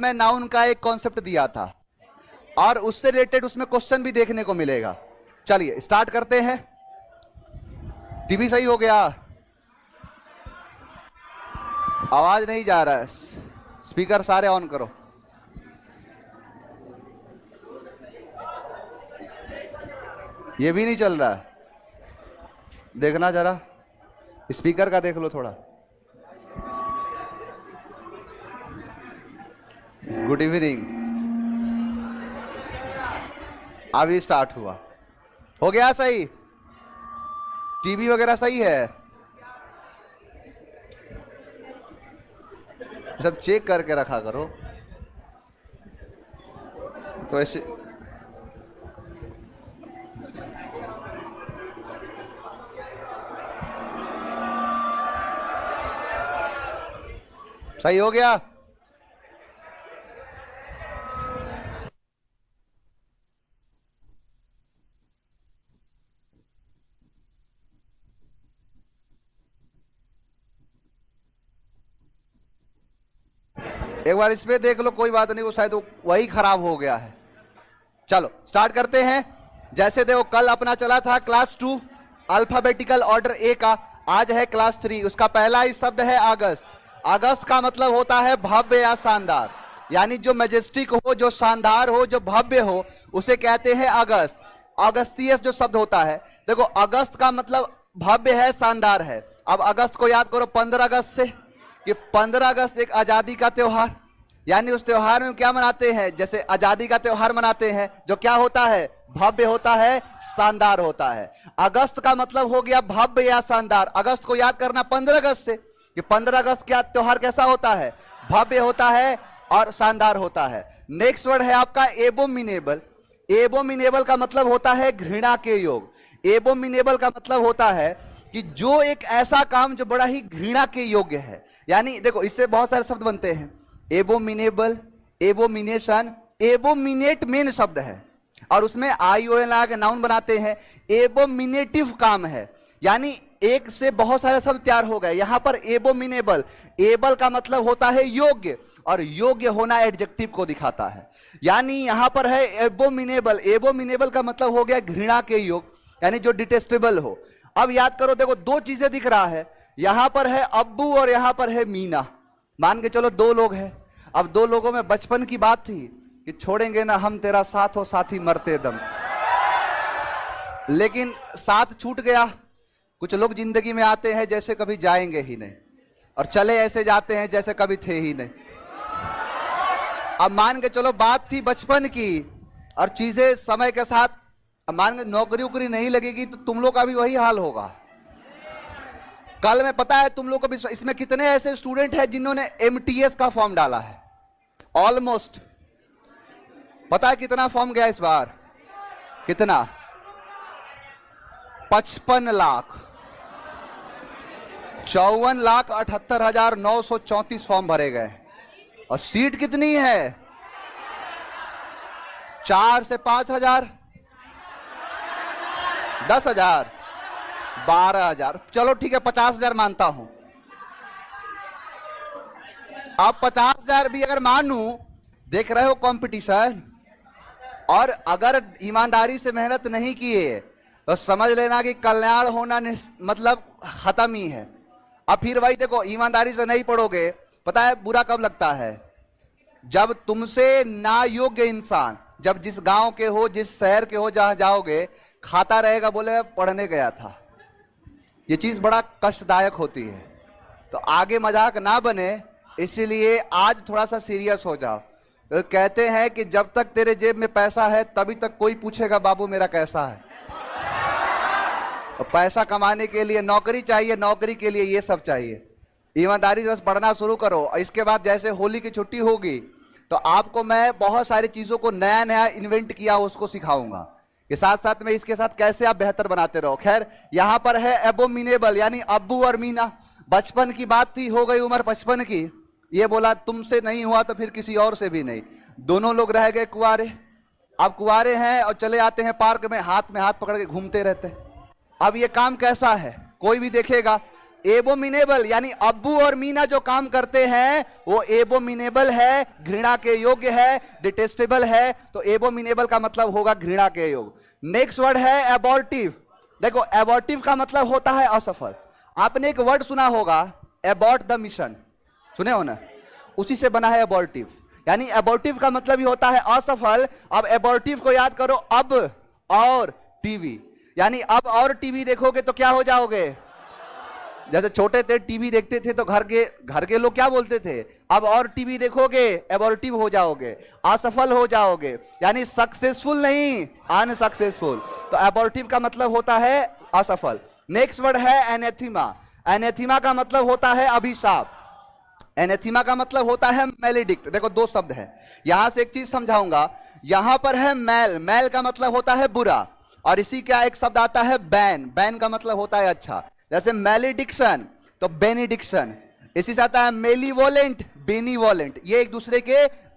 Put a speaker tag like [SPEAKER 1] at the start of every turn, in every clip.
[SPEAKER 1] मैं नाउन का एक कॉन्सेप्ट दिया था और उससे रिलेटेड उसमें क्वेश्चन भी देखने को मिलेगा। चलिए स्टार्ट करते हैं। टीवी सही हो गया? आवाज नहीं जा रहा है, स्पीकर सारे ऑन करो। ये भी नहीं चल रहा है, देखना जरा, स्पीकर का देख लो थोड़ा। Good evening. अभी स्टार्ट हुआ, हो गया सही? टीवी वगैरह सही है? सब चेक करके रखा करो तो ऐसे। सही हो गया? एक बार इसमें देख लो, कोई बात नहीं, वो शायद वही खराब हो गया है। चलो स्टार्ट करते हैं। जैसे देखो कल अपना चला था क्लास 2 अल्फाबेटिकल ऑर्डर ए का, आज है क्लास 3। उसका पहला ही शब्द है अगस्त। अगस्त का मतलब होता है भव्य या शानदार, यानी जो मैजेस्टिक हो, जो शानदार हो, जो भव्य हो, उसे कहते हैं अगस्त। अगस्तियस जो शब्द होता है, देखो अगस्त का मतलब भव्य है, शानदार है। अब अगस्त को याद करो 15 अगस्त से, कि 15 अगस्त एक आजादी का त्योहार, यानी उस त्योहार में क्या मनाते हैं? जैसे आजादी का त्योहार मनाते हैं, जो क्या होता है? भव्य होता है, शानदार होता है। अगस्त का मतलब हो गया भव्य या शानदार। अगस्त को याद करना 15 अगस्त से, कि 15 अगस्त क्या त्योहार कैसा होता है? भव्य होता है और शानदार होता है। नेक्स्ट वर्ड है आपका एबोमिनेबल। एबोमिनेबल का मतलब होता है घृणा के योग। एबोमिनेबल का मतलब होता है कि जो एक ऐसा काम जो बड़ा ही घृणा के योग्य है। यानी देखो इससे बहुत सारे शब्द बनते हैं, एबोमिनेबल, एबोमिनेशन, एबोमिनेट मेन शब्द है और उसमें ION लगा के नाउन बनाते हैं। एबोमिनेटिव काम है, यानी एक से बहुत सारे शब्द तैयार हो गए। यहां पर एबोमिनेबल, एबल का मतलब होता है योग्य, और योग्य होना एडजेक्टिव को दिखाता है। यानी यहां पर है एबोमिनेबल। एबोमिनेबल का मतलब हो गया घृणा के योग, यानी जो डिटेस्टेबल हो। अब याद करो, देखो दो चीजें दिख रहा है, यहां पर है अब्बू और यहां पर है मीना। मान के चलो दो लोग हैं। अब दो लोगों में बचपन की बात थी कि छोड़ेंगे ना हम तेरा साथ हो साथी मरते दम, लेकिन साथ छूट गया। कुछ लोग जिंदगी में आते हैं जैसे कभी जाएंगे ही नहीं, और चले ऐसे जाते हैं जैसे कभी थे ही नहीं। अब मान के चलो बात थी बचपन की, और चीजें समय के साथ, अब मान के नौकरी उकरी नहीं लगेगी तो तुम लोग का भी वही हाल होगा। कल में पता है तुम लोग को भी, इसमें कितने ऐसे स्टूडेंट हैं जिन्होंने MTS का फॉर्म डाला है? ऑलमोस्ट पता है कितना फॉर्म गया इस बार? कितना? 55 लाख, 54,78,934 फॉर्म भरे गए। और सीट कितनी है? 4 से 5,000, 10,000, 12,000, चलो ठीक है 50,000 मानता हूं। अब 50,000 भी अगर मानू, देख रहे हो कंपटीशन, और अगर ईमानदारी से मेहनत नहीं किए तो समझ लेना कि कल्याण होना मतलब खत्म ही है। अब फिर वही देखो, ईमानदारी से नहीं पढ़ोगे, पता है बुरा कब लगता है? जब तुमसे ना योग्य इंसान, जब जिस गांव के हो, जिस शहर के हो, जहां जाओगे खाता रहेगा, बोले पढ़ने गया था। ये चीज बड़ा कष्टदायक होती है। तो आगे मजाक ना बने, इसीलिए आज थोड़ा सा सीरियस हो जाओ। तो कहते हैं कि जब तक तेरे जेब में पैसा है तभी तक कोई पूछेगा बाबू मेरा कैसा है। तो पैसा कमाने के लिए नौकरी चाहिए, नौकरी के लिए ये सब चाहिए। ईमानदारी से बस पढ़ना शुरू करो, और इसके बाद जैसे होली की छुट्टी होगी तो आपको मैं बहुत सारी चीजों को नया नया इन्वेंट किया उसको सिखाऊंगा, कि साथ साथ में इसके साथ कैसे आप बेहतर बनाते रहो। खैर यहां पर है एबोमिनेबल, यानी अब्बू और मीना। बचपन की बात थी, हो गई उम्र 55 की, ये बोला तुमसे नहीं हुआ तो फिर किसी और से भी नहीं। दोनों लोग रह गए कुंवारे। अब कुंवारे हैं और चले आते हैं पार्क में हाथ पकड़ के घूमते रहते हैं। अब ये काम कैसा है? कोई भी देखेगा एबोमिनेबल, यानी अब्बू और मीना जो काम करते हैं वो एबोमिनेबल है, घृणा के योग्य है, डिटेस्टेबल है। तो एबोमिनेबल का मतलब होगा घृणा के योग्य। नेक्स्ट वर्ड है एबॉर्टिव। देखो एबॉर्टिव का मतलब होता है असफल। आपने एक वर्ड सुना होगा एबॉर्ट द मिशन, सुने हो ना, उसी से बना है एबॉर्टिव। यानी एबॉर्टिव का मतलब ही होता है असफल। अब एबॉर्टिव को याद करो, अब और टीवी, यानी अब और टीवी देखोगे तो क्या हो जाओगे। जैसे छोटे थे टीवी देखते थे तो घर के लोग क्या बोलते थे, अब और टीवी देखोगे एबॉर्टिव हो जाओगे, असफल हो जाओगे, यानी सक्सेसफुल नहीं, अनसक्सेसफुल। तो एबॉर्टिव का मतलब होता है असफल। नेक्स्ट वर्ड है एनेथिमा। एनेथिमा का मतलब होता है अभिशाप। एनेथिमा का मतलब होता है मेलेडिक्ट। देखो दो शब्द है, यहां से एक चीज समझाऊंगा। यहां पर है मैल, मैल का मतलब होता है बुरा, और इसी का एक शब्द आता है बैन, बैन का मतलब होता है अच्छा। जैसे मैलिडिक्शन तो बेनिडिक्शन, इसी से आता है मेलीवोलेंट, बेनीवोलेंट, ये एक दूसरे के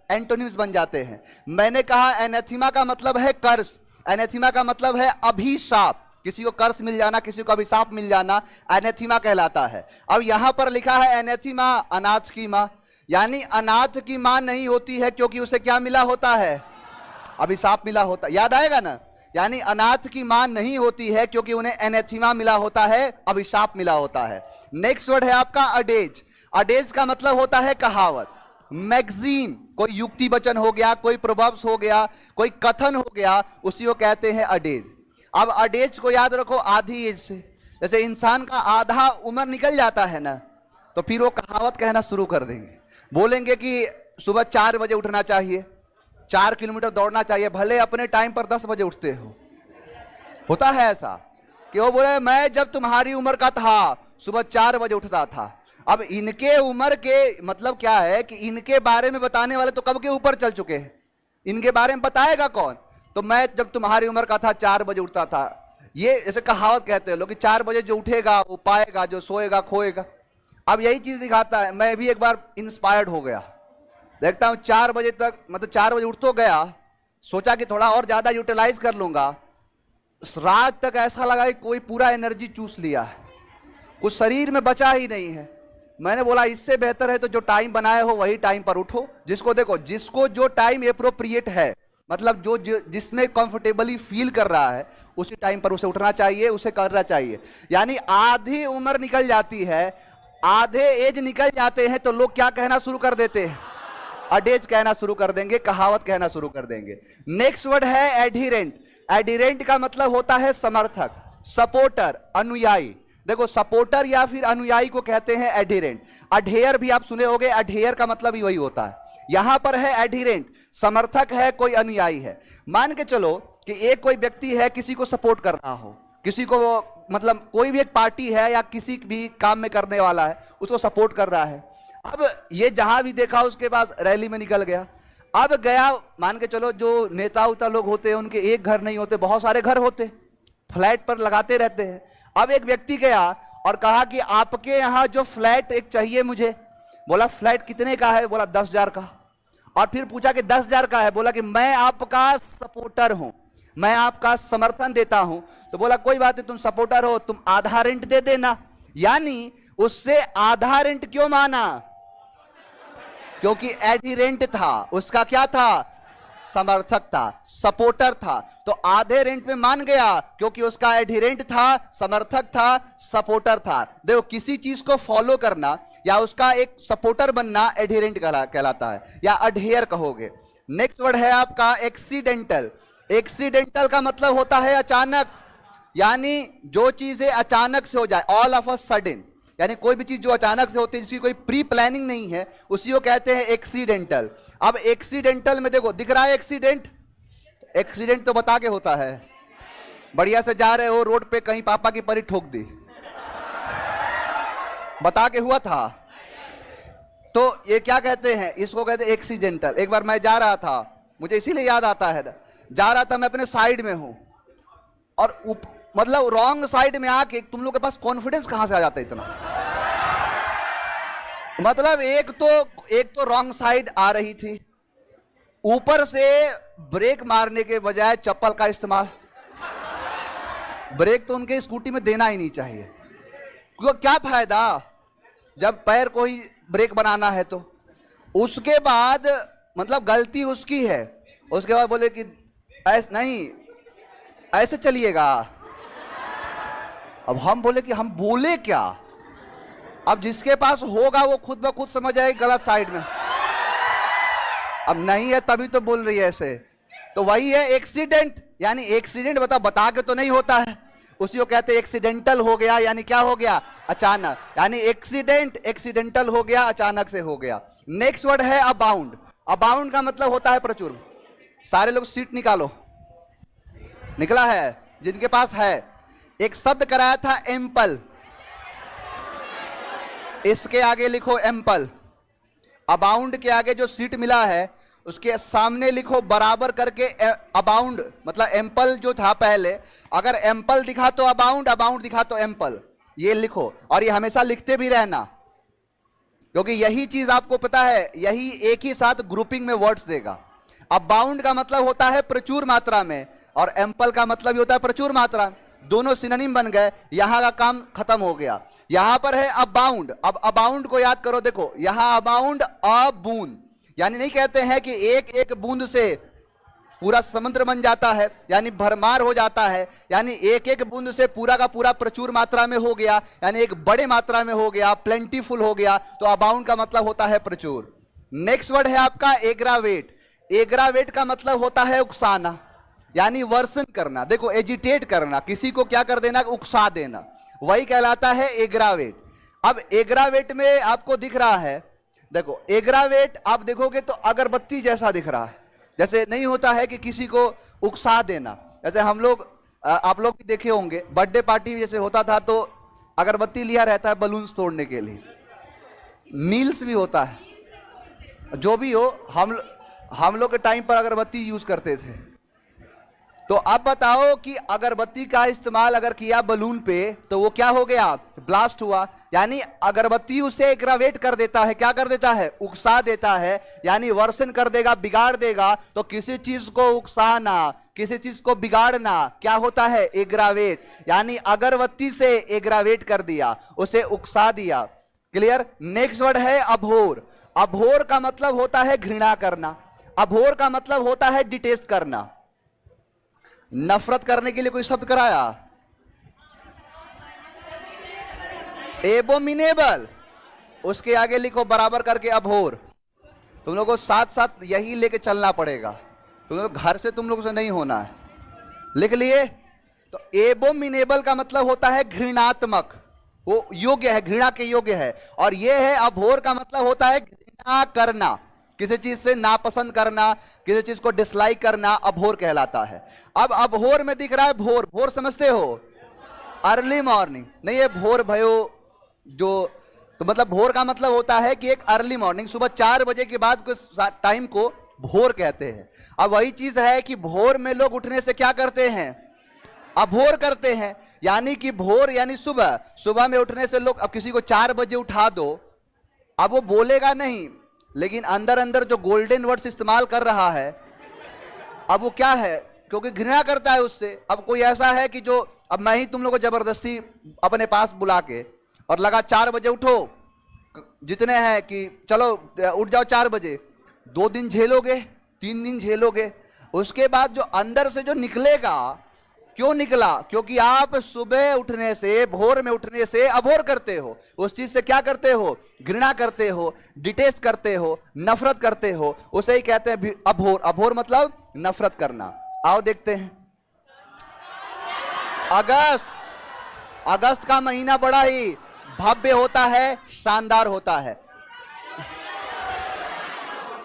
[SPEAKER 1] एंटोनिम्स बन जाते हैं। मैंने कहा एनेथिमा का मतलब है कर्स, एनेथिमा का मतलब है अभिशाप, किसी को कर्स मिल जाना, किसी को अभिशाप मिल जाना, एनेथिमा कहलाता है। अब यहां पर लिखा है एनेथिमा, अनाथ की मां, यानी अनाथ की मां नहीं होती है क्योंकि उसे क्या मिला होता है, अभिशाप मिला होता, याद आएगा ना। यानी अनाथ की मां नहीं होती है क्योंकि उन्हें एनेथिमा मिला होता है, अभिशाप मिला होता है। नेक्स्ट वर्ड है आपका अडेज। अडेज का मतलब होता है कहावत, मैगजीम, कोई युक्ति वचन हो गया, कोई प्रोवर्ब्स हो गया, कोई कथन हो गया, उसी को कहते हैं अडेज। अब अडेज को याद रखो आधी एज से, जैसे इंसान का आधा उम्र निकल जाता है ना, तो फिर वो कहावत कहना शुरू कर देंगे, बोलेंगे कि सुबह 4 बजे उठना चाहिए, 4 किलोमीटर दौड़ना चाहिए, भले अपने टाइम पर 10 बजे उठते हो। होता है ऐसा कि वो बोले मैं जब तुम्हारी उम्र का था सुबह 4 बजे उठता था। अब इनके उम्र के मतलब क्या है कि इनके बारे में बताने वाले तो कब के ऊपर चल चुके हैं, इनके बारे में बताएगा कौन। तो मैं जब तुम्हारी उम्र का था 4 बजे उठता था, ये ऐसे कहावत कहते हैं लोग कि 4 बजे जो उठेगा वो पाएगा, जो सोएगा खोएगा। अब यही चीज दिखाता है। मैं भी एक बार इंस्पायर्ड हो गया, देखता हूं 4 बजे तक, मतलब 4 बजे उठ तो गया, सोचा कि थोड़ा और ज्यादा यूटिलाइज कर लूंगा। रात तक ऐसा लगा कि कोई पूरा एनर्जी चूस लिया है, कुछ शरीर में बचा ही नहीं है। मैंने बोला इससे बेहतर है तो जो टाइम बनाए हो वही टाइम पर उठो। जिसको देखो, जिसको जो टाइम एप्रोप्रिएट है, मतलब जिसमें कंफर्टेबली फील कर रहा है, उसी टाइम पर उसे उठना चाहिए, उसे करना चाहिए। यानी आधी उम्र निकल जाती है, आधे एज निकल जाते हैं तो लोग क्या कहना शुरू कर देते हैं, अडेज कहना शुरू कर देंगे, कहावत कहना शुरू कर देंगे। नेक्स्ट वर्ड है एडहिरेंट। एडहिरेंट का मतलब होता है समर्थक, सपोर्टर, अनुयायी। देखो सपोर्टर या फिर अनुयायी को कहते हैं एडहिरेंट। अडेयर भी आप सुने होंगे, अडेयर का मतलब ही वही होता है। यहां पर है एडहिरेंट, समर्थक है, कोई अनुयायी है। मान के चलो कि एक कोई व्यक्ति है, किसी को सपोर्ट कर रहा हो, किसी को मतलब कोई भी एक पार्टी है या किसी भी काम में करने वाला है, उसको सपोर्ट कर रहा है। अब ये जहां भी देखा उसके पास रैली में निकल गया। अब गया, मान के चलो जो नेता उता लोग होते हैं उनके एक घर नहीं होते, बहुत सारे घर होते, फ्लैट पर लगाते रहते हैं। अब एक व्यक्ति गया और कहा कि आपके यहां जो फ्लैट एक चाहिए मुझे। बोला फ्लैट कितने का है, बोला 10,000 का। और फिर पूछा कि 10,000 का है, बोला कि मैं आपका सपोर्टर हूं, मैं आपका समर्थन देता हूं। तो बोला कोई बात नहीं, तुम सपोर्टर हो, तुम आधा रेंट दे देना। यानी उससे आधा रेंट क्यों माना, क्योंकि एडहिरेंट था, उसका क्या था, समर्थक था, सपोर्टर था। तो आधे रेंट में मान गया क्योंकि उसका एडहिरेंट था, समर्थक था, सपोर्टर था। देखो किसी चीज को फॉलो करना या उसका एक सपोर्टर बनना एडहिरेंट कहलाता है, या अडहेयर कहोगे। नेक्स्ट वर्ड है आपका एक्सीडेंटल। एक्सीडेंटल का मतलब होता है अचानक, यानी जो चीजें अचानक से हो जाए, ऑल ऑफ अ सडन, यानी कोई भी चीज जो अचानक से होती है, जिसकी कोई प्री प्लानिंग नहीं है, उसी को कहते हैं एक्सीडेंटल। अब एक्सीडेंटल में देखो दिख रहा है एक्सीडेंट, एक्सीडेंट तो बता के होता है, बढ़िया से जा रहे हो रोड पे, कहीं पापा की परी ठोक दी, बता के हुआ था, तो ये क्या कहते हैं, इसको कहते हैं एक्सीडेंटल। एक बार मैं जा रहा था, मुझे इसीलिए याद आता है, जा रहा था मैं अपने साइड में हूं और मतलब रॉन्ग साइड में आके, तुम लोग के पास कॉन्फिडेंस कहां से आ जाता है इतना, मतलब एक तो रॉन्ग साइड आ रही थी, ऊपर से ब्रेक मारने के बजाय चप्पल का इस्तेमाल। ब्रेक तो उनके स्कूटी में देना ही नहीं चाहिए, क्यों, क्या फायदा जब पैर को ही ब्रेक बनाना है तो। उसके बाद मतलब गलती उसकी है, उसके बाद बोले कि ऐसे नहीं, ऐसे चलिएगा। अब हम बोले कि हम बोले क्या, अब जिसके पास होगा वो खुद ब खुद समझ आए गलत साइड में। अब नहीं है तभी तो बोल रही है ऐसे। तो वही है एक्सीडेंट, यानी एक्सीडेंट बता के तो नहीं होता है, उसी को कहते हैं एक्सीडेंटल हो गया, यानी क्या हो गया, अचानक, यानी एक्सीडेंट एक्सीडेंटल हो गया, अचानक से हो गया। नेक्स्ट वर्ड है अबाउंड। अबाउंड का मतलब होता है प्रचुर। सारे लोग सीट निकालो, निकला है जिनके पास है। एक शब्द कराया था एम्पल, इसके आगे लिखो एम्पल। अबाउंड के आगे जो सीट मिला है उसके सामने लिखो बराबर करके अबाउंड, मतलब एम्पल जो था पहले, अगर एम्पल दिखा तो अबाउंड, अबाउंड दिखा तो एम्पल, ये लिखो। और ये हमेशा लिखते भी रहना, क्योंकि यही चीज आपको पता है, यही एक ही साथ ग्रुपिंग में वर्ड्स देगा। अबाउंड का मतलब होता है प्रचुर मात्रा में, और एम्पल का मतलब भी होता है प्रचुर मात्रा, दोनों सिनोनिम बन गए, यहां का काम खत्म हो गया। यहां पर है अबाउंड। अब अबाउंड को याद करो, देखो यहां अबाउंड अ बूंद, यानी नहीं कहते हैं कि एक एक बूंद से पूरा समुद्र बन जाता है, यानी भरमार हो जाता है, यानी एक एक बूंद से पूरा का पूरा प्रचुर मात्रा में हो गया, यानी एक बड़े मात्रा में हो गया, प्लेंटीफुल हो गया। तो अबाउंड का मतलब होता है प्रचुर। नेक्स्ट वर्ड है आपका एग्रावेट। एग्रावेट का मतलब होता है उकसाना, यानी वर्षन करना। देखो एजिटेट करना, किसी को क्या कर देना, उकसा देना, वही कहलाता है एग्रावेट। अब एग्रावेट में आपको दिख रहा है, देखो एग्रावेट आप देखोगे तो अगरबत्ती जैसा दिख रहा है। जैसे नहीं होता है कि किसी को उकसा देना, जैसे हम लोग आप लोग भी देखे होंगे बर्थडे पार्टी जैसे होता था तो अगरबत्ती लिया रहता है बलून्स तोड़ने के लिए, नील्स भी होता है, जो भी हो, हम लोग के टाइम पर अगरबत्ती यूज करते थे। तो अब बताओ कि अगरबत्ती का इस्तेमाल अगर किया बलून पे तो वो क्या हो गया, ब्लास्ट हुआ, यानी अगरबत्ती उसे एग्रावेट कर देता है। क्या कर देता है, उकसा देता है, यानी वर्षन कर देगा, बिगाड़ देगा। तो किसी चीज को उकसाना, किसी चीज को बिगाड़ना क्या होता है, एग्रावेट, यानी अगरबत्ती से एग्रावेट कर दिया, उसे उकसा दिया। क्लियर। नेक्स्ट वर्ड है अभोर। अभोर का मतलब होता है घृणा करना, अभोर का मतलब होता है डिटेस्ट करना। नफरत करने के लिए कोई शब्द कराया, एबोमिनेबल, उसके आगे लिखो बराबर करके अभोर। तुम लोगों को साथ साथ यही लेके चलना पड़ेगा, तुम लोग घर से तुम लोगों से नहीं होना है। लिख लिए। तो एबोमिनेबल का मतलब होता है घृणात्मक, वो योग्य है, घृणा के योग्य है। और ये है अभोर का मतलब होता है घृणा करना, किसी चीज से नापसंद करना, किसी चीज को डिसलाइक करना, अभोर कहलाता है। अब अभोर में दिख रहा है भोर, भोर समझते हो, अर्ली मॉर्निंग, नहीं ये भोर भयो जो, तो मतलब भोर का मतलब होता है कि एक अर्ली मॉर्निंग, सुबह 4 बजे के बाद के टाइम को भोर कहते हैं। अब वही चीज है कि भोर में लोग उठने से क्या करते हैं, अभोर करते हैं, यानी कि भोर यानी सुबह, सुबह में उठने से लोग, अब किसी को 4 बजे उठा दो, अब वो बोलेगा नहीं, लेकिन अंदर अंदर जो गोल्डन वर्ड्स इस्तेमाल कर रहा है, अब वो क्या है, क्योंकि घृणा करता है उससे। अब कोई ऐसा है कि जो, अब मैं ही तुम लोग को जबरदस्ती अपने पास बुला के और लगा 4 बजे उठो, जितने हैं कि चलो उठ जाओ 4 बजे, 2 दिन झेलोगे, 3 दिन झेलोगे, उसके बाद जो अंदर से जो निकलेगा, क्यों निकला, क्योंकि आप सुबह उठने से, भोर में उठने से अभोर करते हो, उस चीज से क्या करते हो, घृणा करते हो, डिटेस्ट करते हो, नफरत करते हो, उसे ही कहते हैं अभोर। अभोर मतलब नफरत करना। आओ देखते हैं अगस्त। अगस्त का महीना बड़ा ही भव्य होता है, शानदार होता है,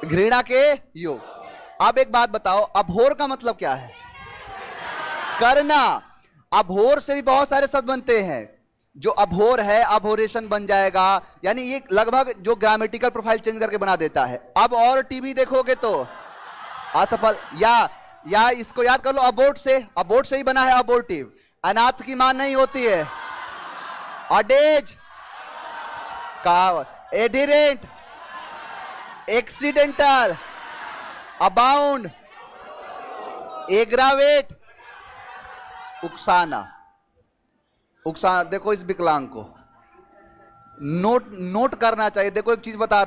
[SPEAKER 1] घृणा के योग। अब एक बात बताओ, अभोर का मतलब क्या है, करना। अभोर से भी बहुत सारे शब्द बनते हैं, जो अभोर है अभोरेशन बन जाएगा, यानी ये लगभग जो ग्रामेटिकल प्रोफाइल चेंज करके बना देता है। अब और टीवी देखोगे तो असफल, या इसको याद कर लो, अबोर्ट से, अबोर्ट से ही बना है अबोर्टिव, अनाथ की मां नहीं होती है, अडेज का, एडिरेंट, एक्सीडेंटल, अबाउंड, एग्रावेट, उकसाना। उकसाना, देखो इस विकलांग को, नोट नोट करना चाहिए। देखो एक चीज बता रहा